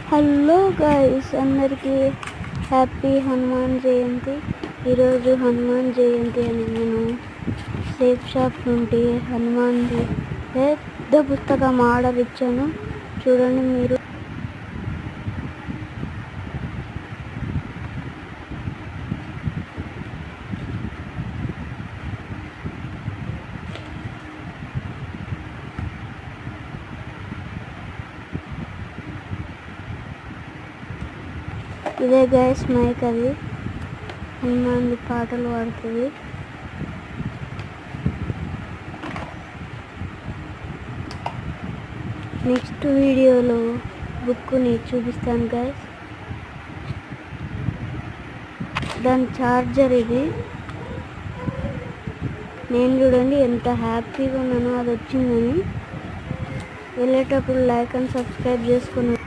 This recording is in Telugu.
హలో గైస్, అందరికీ హ్యాపీ హనుమాన్ జయంతి. ఈరోజు హనుమాన్ జయంతి అని నేను సేఫ్ షాప్ నుండి హనుమాన్ది పెద్ద పుస్తకం ఆర్డర్ ఇచ్చాను. చూడండి మీరు. ఇదే గైస్ మైక్, అది హనుమాన్ పాటలు పాడుతుంది. నెక్స్ట్ వీడియోలో బుక్ని చూపిస్తాను గైస్. దాని ఛార్జర్ ఇది. నేను చూడండి ఎంత హ్యాపీగా ఉన్నానో అది వచ్చిందని. వెళ్ళేటప్పుడు లైక్ అండ్ సబ్స్క్రైబ్ చేసుకున్నాను.